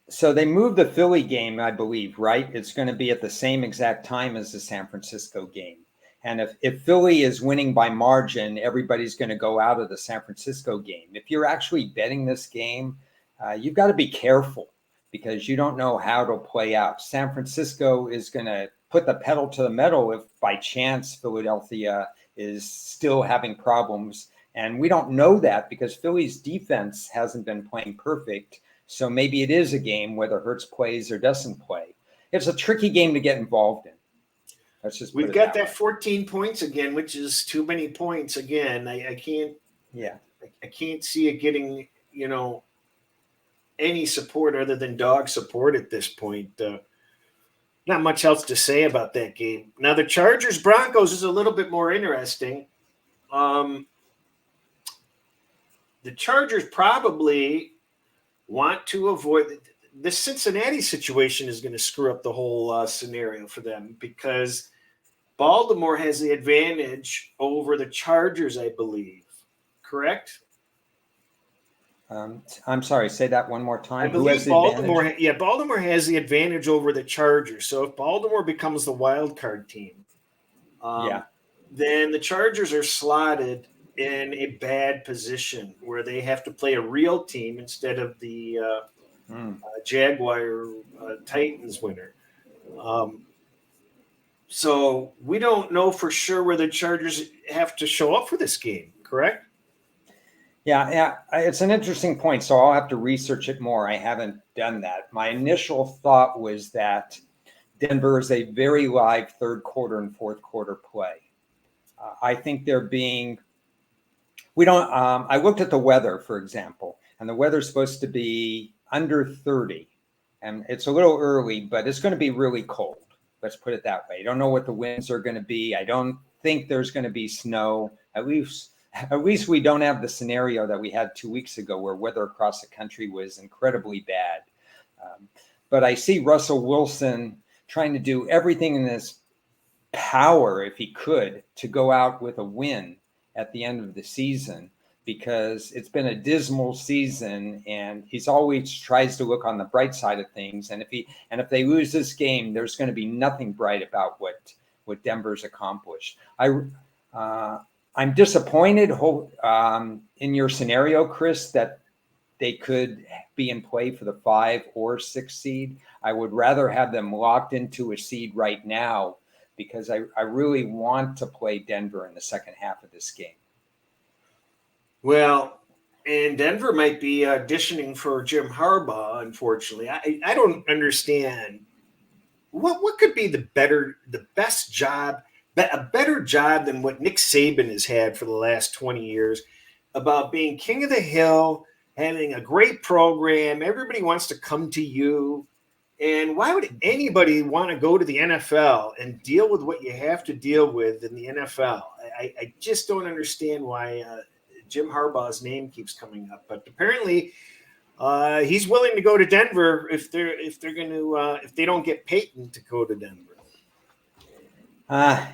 S2: So they moved the Philly game, I believe, right? It's going to be at the same exact time as the San Francisco game. And if Philly is winning by margin, everybody's going to go out of the San Francisco game. If you're actually betting this game, you've got to be careful, because you don't know how it'll play out. San Francisco is going to put the pedal to the metal if by chance Philadelphia is still having problems. And we don't know that because Philly's defense hasn't been playing perfect. So maybe it is a game whether Hurts plays or doesn't play. It's a tricky game to get involved in. Let's just
S1: We've got that 14 points again, which is too many points again. I can't.
S2: Yeah.
S1: I can't see it getting any support other than dog support at this point. Not much else to say about that game. Now the Chargers Broncos is a little bit more interesting. The Chargers probably want to avoid the Cincinnati situation is going to screw up the whole scenario for them, because Baltimore has the advantage over the Chargers, I believe. Correct?
S2: I'm sorry, say that one more time.
S1: I believe Baltimore has the advantage over the Chargers. So if Baltimore becomes the wild card team, then the Chargers are slotted in a bad position where they have to play a real team instead of the Jaguar Titans winner. So we don't know for sure where the Chargers have to show up for this game, correct?
S2: Yeah, it's an interesting point. So I'll have to research it more. I haven't done that. My initial thought was that Denver is a very live third quarter and fourth quarter play. I think they're being. We don't. I looked at the weather, for example, and the weather's supposed to be under 30, and it's a little early, but it's going to be really cold. Let's put it that way. I don't know what the winds are going to be. I don't think there's going to be snow. At least we don't have the scenario that we had 2 weeks ago where weather across the country was incredibly bad. But I see Russell Wilson trying to do everything in his power, if he could, to go out with a win at the end of the season, because it's been a dismal season and he's always tries to look on the bright side of things. And if they lose this game, there's going to be nothing bright about what Denver's accomplished. I'm disappointed in your scenario, Chris, that they could be in play for the 5 or 6 seed. I would rather have them locked into a seed right now, because I really want to play Denver in the second half of this game.
S1: Well, and Denver might be auditioning for Jim Harbaugh, unfortunately. I don't understand what could be the best job, a better job than what Nick Saban has had for the last 20 years about being king of the hill, having a great program. Everybody wants to come to you. And why would anybody want to go to the NFL and deal with what you have to deal with in the NFL? I just don't understand why Jim Harbaugh's name keeps coming up. But apparently, he's willing to go to Denver if they don't get Peyton to go to Denver.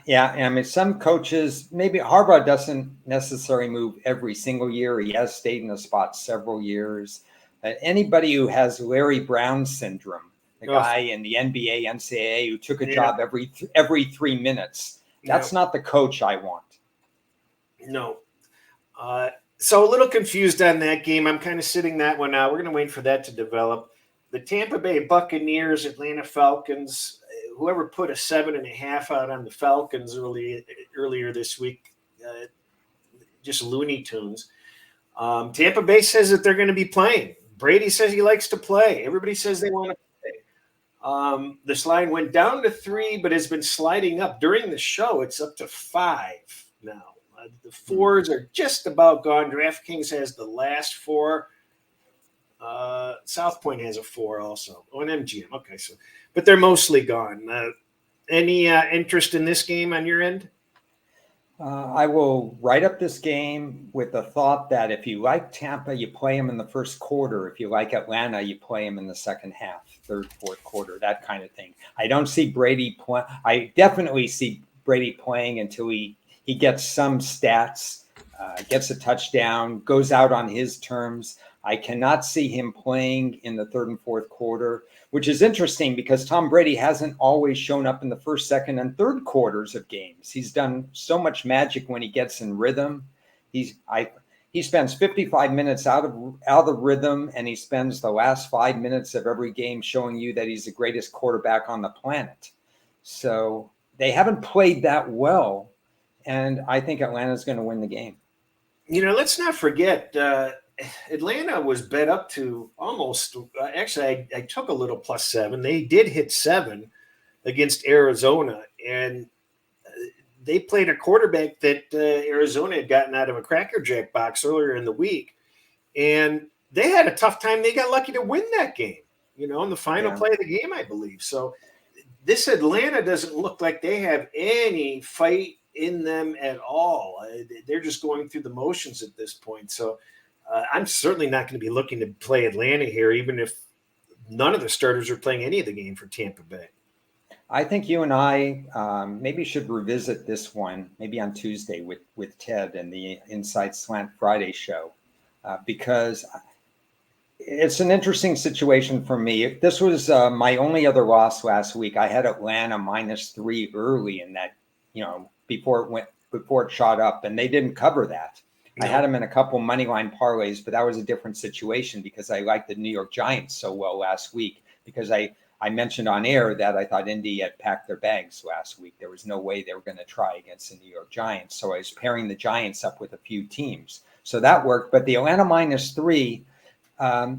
S2: Yeah, I mean, some coaches, maybe Harbaugh doesn't necessarily move every single year. He has stayed in the spot several years. Anybody who has Larry Brown syndrome, the guy in the NBA, NCAA who took a job every 3 minutes, that's not the coach I want.
S1: No. So a little confused on that game. I'm kind of sitting that one out. We're going to wait for that to develop. The Tampa Bay Buccaneers, Atlanta Falcons, whoever put a 7.5 out on the Falcons earlier this week, just Looney Tunes. Tampa Bay says that they're going to be playing. Brady says he likes to play. Everybody says they want to play. This line went down to 3, but has been sliding up. During the show, it's up to 5 now. The 4s are just about gone. DraftKings has the last 4. South Point has a 4 also. Oh, an MGM. Okay, but they're mostly gone. Any interest in this game on your end?
S2: I will write up this game with the thought that if you like Tampa, you play them in the first quarter. If you like Atlanta, you play them in the second half, third, fourth quarter, that kind of thing. I don't see Brady play. I definitely see Brady playing until he gets some stats, gets a touchdown, goes out on his terms. I cannot see him playing in the third and fourth quarter, which is interesting because Tom Brady hasn't always shown up in the first, second, and third quarters of games. He's done so much magic when he gets in rhythm. He spends 55 minutes out of the rhythm, and he spends the last 5 minutes of every game showing you that he's the greatest quarterback on the planet. So they haven't played that well, and I think Atlanta's going to win the game.
S1: Let's not forget Atlanta was bet up to almost actually I took a little +7. They did hit 7 against Arizona, and they played a quarterback that Arizona had gotten out of a Cracker Jack box earlier in the week, and they had a tough time. They got lucky to win that game, in the final play of the game, I believe. So this Atlanta doesn't look like they have any fight in them at all. They're just going through the motions at this point. So I'm certainly not going to be looking to play Atlanta here, even if none of the starters are playing any of the game for Tampa Bay.
S2: I think you and I maybe should revisit this one maybe on Tuesday with Ted and the Inside Slant Friday show because it's an interesting situation for me. This was my only other loss last week. I had Atlanta -3 early in that, before it shot up, and they didn't cover that. No. I had them in a couple money line parlays, but that was a different situation because I liked the New York Giants so well last week because I mentioned on air that I thought Indy had packed their bags last week. There was no way they were going to try against the New York Giants. So I was pairing the Giants up with a few teams. So that worked. But the Atlanta -3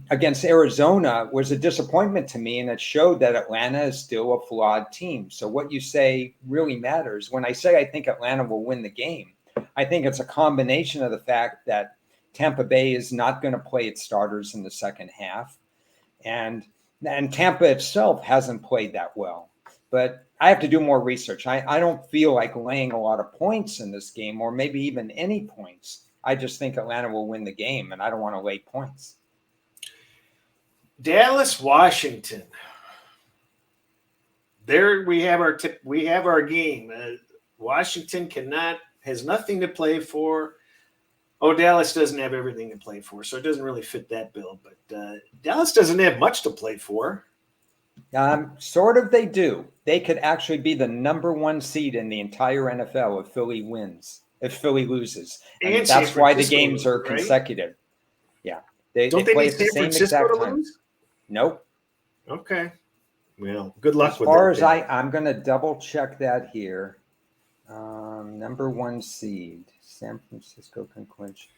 S2: against Arizona was a disappointment to me, and it showed that Atlanta is still a flawed team. So what you say really matters. When I say I think Atlanta will win the game, I think it's a combination of the fact that Tampa Bay is not going to play its starters in the second half, and Tampa itself hasn't played that well. But I have to do more research. I don't feel like laying a lot of points in this game, or maybe even any points. I just think Atlanta will win the game, and I don't want to lay points.
S1: Dallas, Washington. There we have our tip. We have our game. Washington has nothing to play for. Oh, Dallas doesn't have everything to play for, so it doesn't really fit that bill. But Dallas doesn't have much to play for.
S2: Sort of they do. They could actually be the number 1 seed in the entire NFL if Philly loses. And that's why the games are consecutive. Right? Yeah. They play at the same exact time. Lose? Nope.
S1: Okay. Well, good luck
S2: As
S1: with
S2: far
S1: that.
S2: as I'm going to double check that here. Number 1 seed, San Francisco can clinch.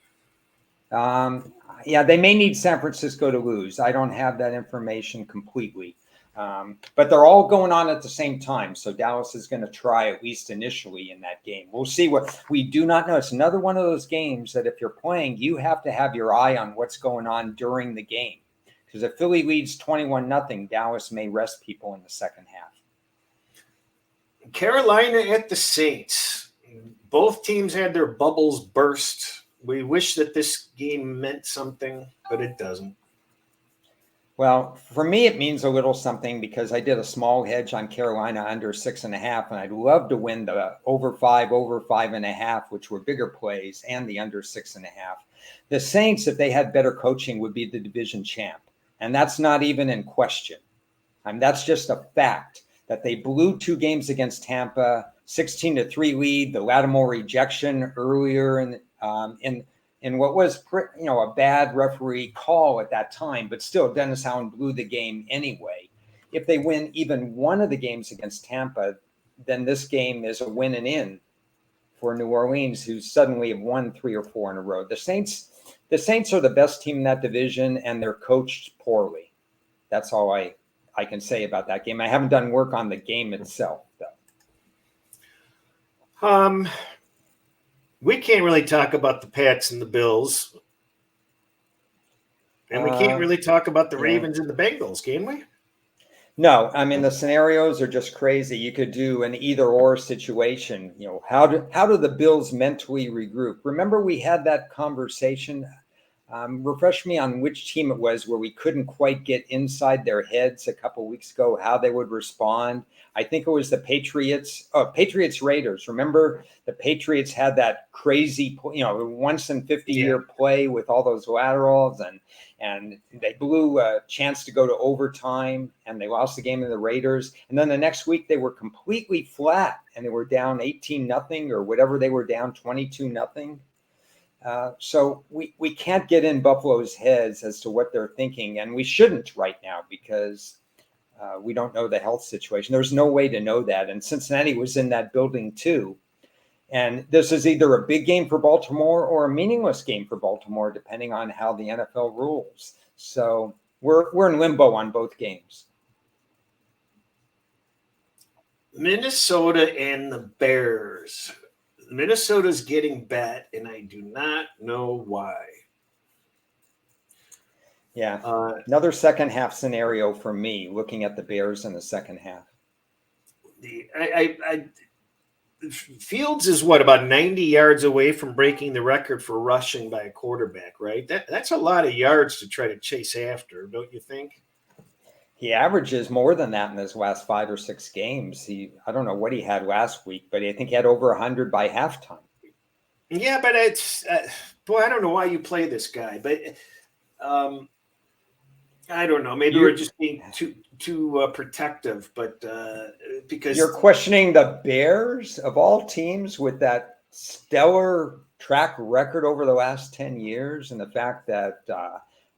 S2: Yeah, they may need San Francisco to lose. I don't have that information completely. But they're all going on at the same time. So Dallas is going to try, at least initially, in that game. We'll see. What we do not know. It's another one of those games that if you're playing, you have to have your eye on what's going on during the game. Because if Philly leads 21-0, Dallas may rest people in the second half.
S1: Carolina at the Saints. Both teams had their bubbles burst. We wish that this game meant something, but it doesn't.
S2: Well, for me, it means a little something because I did a small hedge on Carolina under 6.5, and I'd love to win the over 5.5, which were bigger plays, and the under 6.5. The Saints, if they had better coaching, would be the division champ, and that's not even in question. That's just a fact that they blew 2 games against Tampa, 16-3 lead, the Lattimore ejection earlier in what was a bad referee call at that time, but still Dennis Allen blew the game anyway. If they win even one of the games against Tampa, then this game is a win and in for New Orleans, who suddenly have won 3 or 4 in a row. The Saints are the best team in that division, and they're coached poorly. That's all I can say about that game. I haven't done work on the game itself, though.
S1: We can't really talk about the Pats and the Bills. And we can't really talk about the Ravens and the Bengals, can we?
S2: No, I mean, the scenarios are just crazy. You could do an either or situation. How do the Bills mentally regroup? Remember, we had that conversation. Refresh me on which team it was where we couldn't quite get inside their heads a couple of weeks ago, how they would respond. I think it was the Patriots Raiders. Remember, the Patriots had that crazy, once in 50-year play with all those laterals, and they blew a chance to go to overtime, and they lost the game to the Raiders. And then the next week they were completely flat, and they were down 18-0 or whatever they were down 22-0. So we can't get in Buffalo's heads as to what they're thinking, and we shouldn't right now because we don't know the health situation. There's no way to know that, and Cincinnati was in that building too. And this is either a big game for Baltimore or a meaningless game for Baltimore, depending on how the NFL rules. So we're in limbo on both games.
S1: Minnesota and the Bears. Minnesota's getting bet, and I do not know why.
S2: Yeah, another second half scenario for me, looking at the Bears in the second half.
S1: Fields is about 90 yards away from breaking the record for rushing by a quarterback, right? That's a lot of yards to try to chase after, don't you think?
S2: He averages more than that in his last 5 or 6 games. I don't know what he had last week, but I think he had over 100 by halftime.
S1: Yeah, but it's I don't know why you play this guy, but I don't know. Maybe we're just being too protective, but because
S2: you're questioning the Bears of all teams with that stellar track record over the last 10 years, and the fact that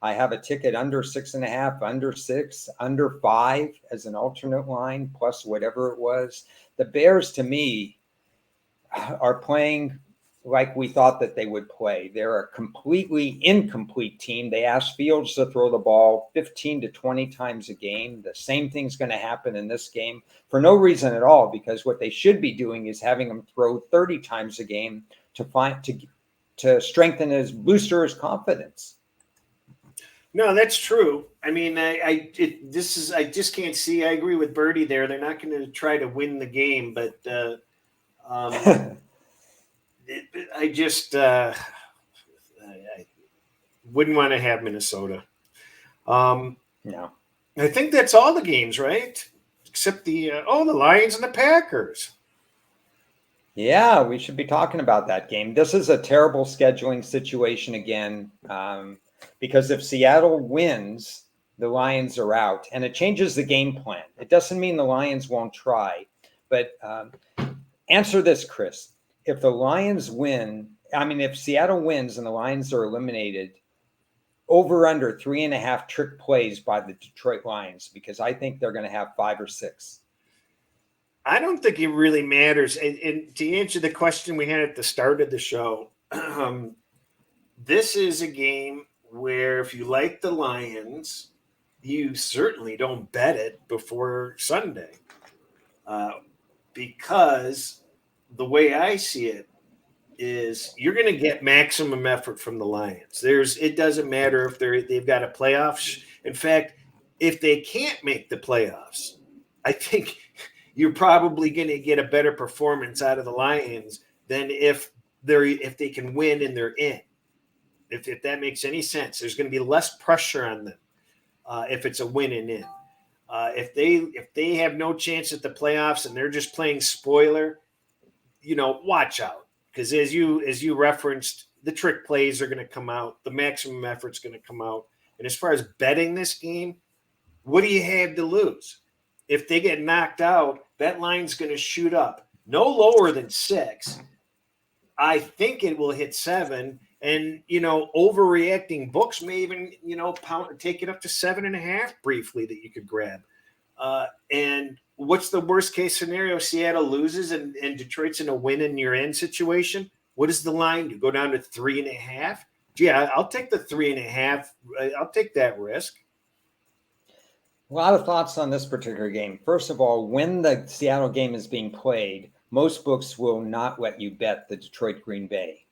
S2: I have a ticket under 6.5, under 6, under 5 as an alternate line, plus whatever it was. The Bears, to me, are playing like we thought that they would play. They're a completely incomplete team. They asked Fields to throw the ball 15 to 20 times a game. The same thing's going to happen in this game for no reason at all, because what they should be doing is having him throw 30 times a game to strengthen booster his confidence.
S1: No, that's true. I mean, I just can't see. I agree with Birdie there. They're not going to try to win the game, but I just I wouldn't want to have Minnesota.
S2: No,
S1: I think that's all the games, right? Except the Lions and the Packers.
S2: Yeah, we should be talking about that game. This is a terrible scheduling situation again, because if Seattle wins, the Lions are out, and it changes the game plan. It doesn't mean the Lions won't try, but answer this, Chris. If the Lions win, if Seattle wins and the Lions are eliminated, over under 3.5 trick plays by the Detroit Lions, because I think they're going to have 5 or 6.
S1: I don't think it really matters. And to answer the question we had at the start of the show, this is a game where if you like the Lions, you certainly don't bet it before Sunday. Because the way I see it is you're going to get maximum effort from the Lions. It doesn't matter if they've got a playoffs. In fact, if they can't make the playoffs, I think you're probably going to get a better performance out of the Lions than if they can win and they're in. If that makes any sense, there's going to be less pressure on them if it's a win and in. If they have no chance at the playoffs and they're just playing spoiler, watch out, because as you referenced, the trick plays are going to come out, the maximum effort's going to come out. And as far as betting this game, what do you have to lose? If they get knocked out, that line's going to shoot up no lower than 6. I think it will hit 7. And, overreacting books may even, take it up to 7.5 briefly that you could grab. And what's the worst case scenario? Seattle loses and Detroit's in a win and you're in situation. What does the line do? Go down to 3.5? Yeah, I'll take the 3.5. I'll take that risk.
S2: A lot of thoughts on this particular game. First of all, when the Seattle game is being played, most books will not let you bet the Detroit Green Bay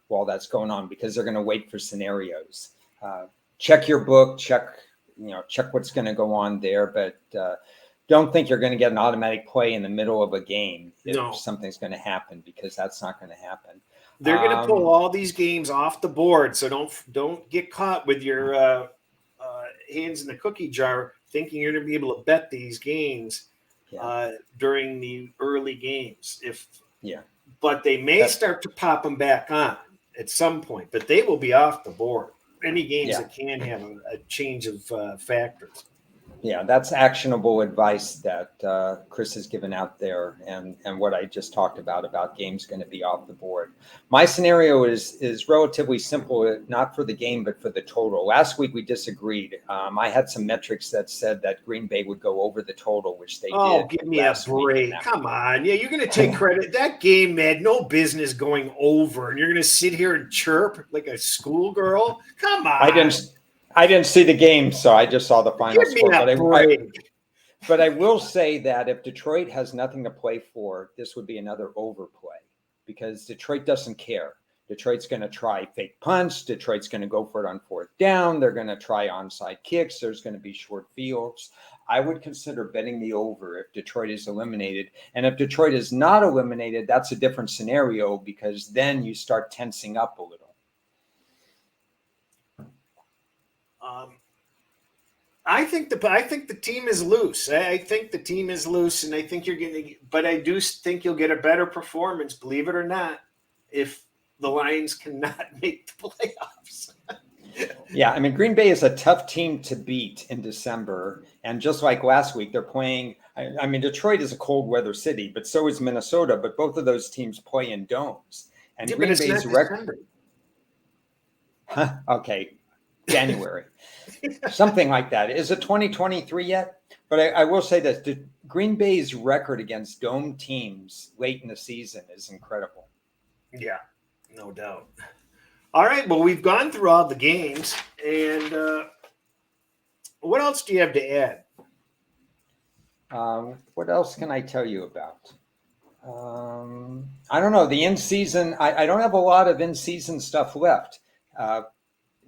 S2: while that's going on, because they're going to wait for scenarios. Check your book, check what's going to go on there, but don't think you're going to get an automatic play in the middle of a game if something's going to happen, because that's not going to happen.
S1: They're going to pull all these games off the board, so don't get caught with your hands in the cookie jar thinking you're going to be able to bet these games during the early games. But they may start to pop them back on at some point, but they will be off the board. Any games that can have a change of factors.
S2: Yeah, that's actionable advice that Chris has given out there, and what I just talked about games going to be off the board. My scenario is relatively simple, not for the game, but for the total. Last week we disagreed. I had some metrics that said that Green Bay would go over the total, which they did.
S1: Oh, give me a break. Come on. Yeah, you're going to take credit. That game had no business going over, and you're going to sit here and chirp like a schoolgirl? Come on.
S2: I didn't see the game, so I just saw the final score. But I will say that if Detroit has nothing to play for, this would be another overplay, because Detroit doesn't care. Detroit's going to try fake punts. Detroit's going to go for it on 4th down. They're going to try onside kicks. There's going to be short fields. I would consider betting the over if Detroit is eliminated. And if Detroit is not eliminated, that's a different scenario, because then you start tensing up a little.
S1: I think the team is loose. I think the team is loose, and I think but I do think you'll get a better performance, believe it or not, if the Lions cannot make the playoffs.
S2: Yeah, I mean, Green Bay is a tough team to beat in December, and just like last week, they're playing. I mean, Detroit is a cold weather city, but so is Minnesota. But both of those teams play in domes, and Green Bay's record. Okay. January, something like that. Is it 2023 yet? But I will say this: Green Bay's record against dome teams late in the season is incredible.
S1: Yeah, no doubt. All right, well, we've gone through all the games, and what else do you have to add?
S2: What else can I tell you about? I don't know. The in-season, I don't have a lot of in-season stuff left.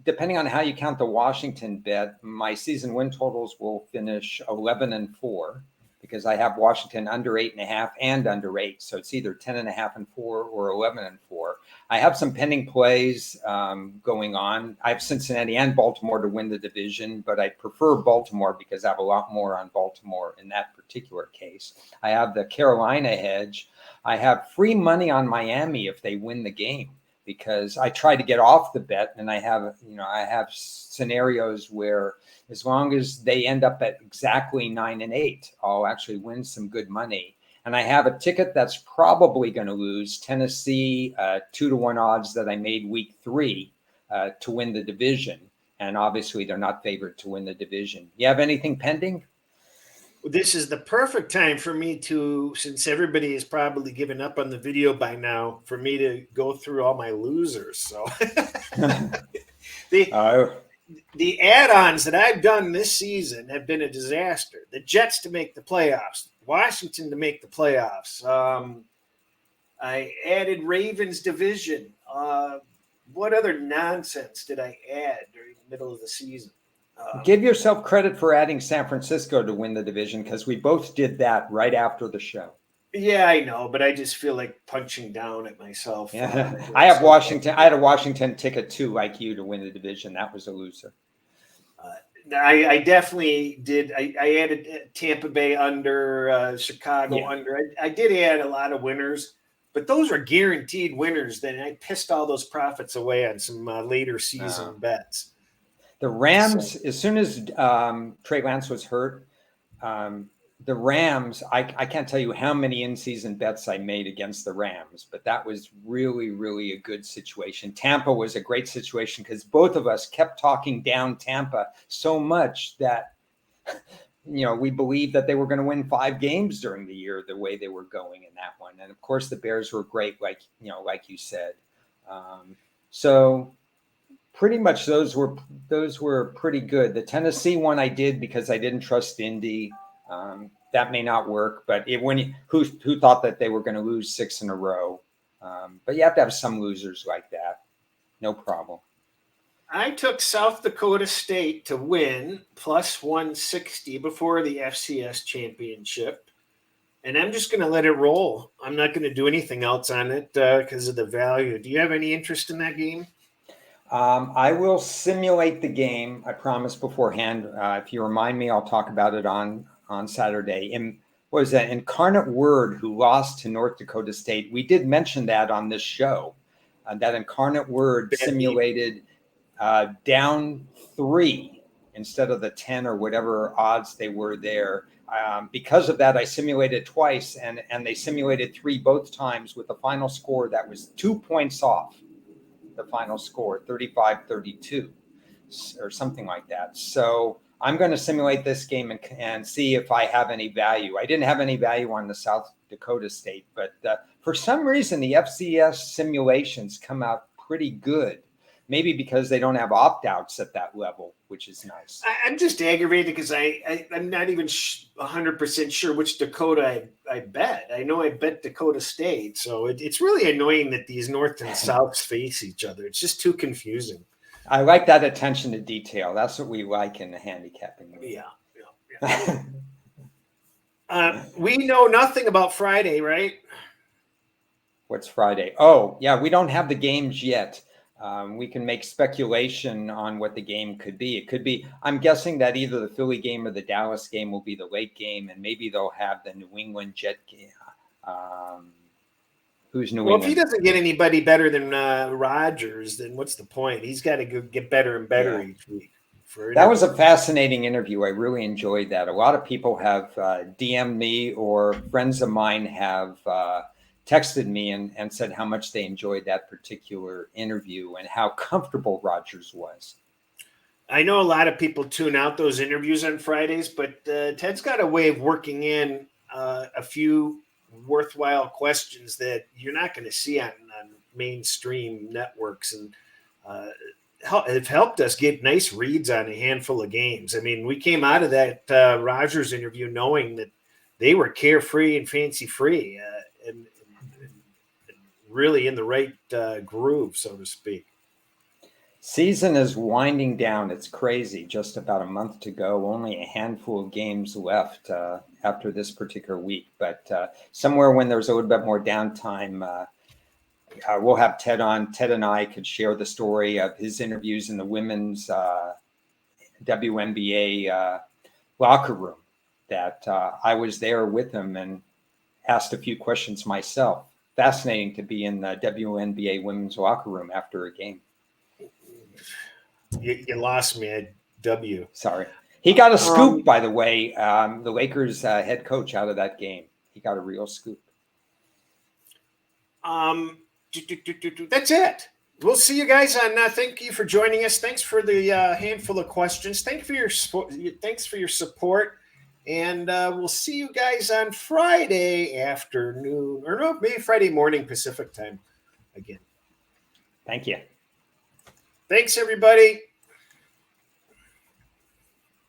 S2: Depending on how you count the Washington bet, my season win totals will finish 11-4, because I have Washington under 8.5 and under 8. So it's either 10.5-4 or 11-4. I have some pending plays going on. I have Cincinnati and Baltimore to win the division, but I prefer Baltimore because I have a lot more on Baltimore in that particular case. I have the Carolina hedge. I have free money on Miami if they win the game, because I try to get off the bet, and I have scenarios where as long as they end up at exactly 9-8, I'll actually win some good money. And I have a ticket that's probably going to lose, Tennessee, 2-1 odds that I made week 3 to win the division. And obviously, they're not favored to win the division. You have anything pending?
S1: This is the perfect time for me to, since everybody has probably given up on the video by now, for me to go through all my losers. So the add-ons that I've done this season have been a disaster. The Jets to make the playoffs, Washington to make the playoffs. I added Ravens division. What other nonsense did I add during the middle of the season?
S2: Give yourself credit for adding San Francisco to win the division, because we both did that right after the show.
S1: Yeah, I know, but I just feel like punching down at myself.
S2: Yeah. I have Washington. I had a Washington ticket too, like you, to win the division. That was a loser.
S1: I definitely did. I added Tampa Bay under, Chicago under. I did add a lot of winners, but those are guaranteed winners. Then I pissed all those profits away on some later season bets.
S2: The Rams, as soon as Trey Lance was hurt, the Rams, I can't tell you how many in-season bets I made against the Rams, but that was really, really a good situation. Tampa was a great situation because both of us kept talking down Tampa so much that, we believed that they were going to win 5 games during the year the way they were going in that one. And of course, the Bears were great, like you said. So pretty much those were pretty good. The Tennessee one I did because I didn't trust Indy. That may not work, but who thought that they were going to lose 6 in a row? But you have to have some losers like that. No problem.
S1: I took South Dakota State to win plus 160 before the FCS championship, and I'm just going to let it roll. I'm not going to do anything else on it because of the value. Do you have any interest in that game?
S2: I will simulate the game. I promised beforehand. If you remind me, I'll talk about it on Saturday. Was that Incarnate Word who lost to North Dakota State? We did mention that on this show. That Incarnate Word simulated down 3 instead of the 10 or whatever odds they were there. Because of that, I simulated twice, and they simulated 3 both times with a final score that was 2 points off the final score, 35-32 or something like that. So I'm going to simulate this game and see if I have any value. I didn't have any value on the South Dakota State, but for some reason, the FCS simulations come out pretty good. Maybe because they don't have opt-outs at that level, which is nice.
S1: I'm just aggravated because I'm not even 100% sure which Dakota I bet. I know I bet Dakota State, so it's really annoying that these North and Souths face each other. It's just too confusing.
S2: I like that attention to detail. That's what we like in the handicapping.
S1: Yeah. We know nothing about Friday, right?
S2: What's Friday? Oh, yeah, we don't have the games yet. We can make speculation on what the game could be. It could be, I'm guessing that either the Philly game or the Dallas game will be the late game, and maybe they'll have the New England Jet game. Who's New England?
S1: Well, if he doesn't get anybody better than Rodgers, then what's the point? He's got to get better and better each week.
S2: That was a fascinating interview. I really enjoyed that. A lot of people have DM'd me, or friends of mine have texted me and said how much they enjoyed that particular interview and how comfortable Rodgers was.
S1: I know a lot of people tune out those interviews on Fridays, but Ted's got a way of working in a few worthwhile questions that you're not going to see on mainstream networks, and have helped us get nice reads on a handful of games. I mean, we came out of that Rodgers interview knowing that they were carefree and fancy free and really in the right groove, so to speak.
S2: Season is winding down. It's crazy. Just about a month to go. Only a handful of games left after this particular week. But somewhere when there's a little bit more downtime, we'll have Ted on. Ted and I could share the story of his interviews in the women's WNBA locker room. That I was there with him and asked a few questions myself. Fascinating to be in the WNBA women's locker room after a game.
S1: You lost me at W.
S2: Sorry. He got a scoop, by the way. The Lakers head coach out of that game. He got a real scoop.
S1: That's it. We'll see you guys on. Thank you for joining us. Thanks for the handful of questions. Thanks for your support, and we'll see you guys on Friday afternoon, or no, maybe Friday morning Pacific time again.
S2: Thank you.
S1: Thanks, everybody.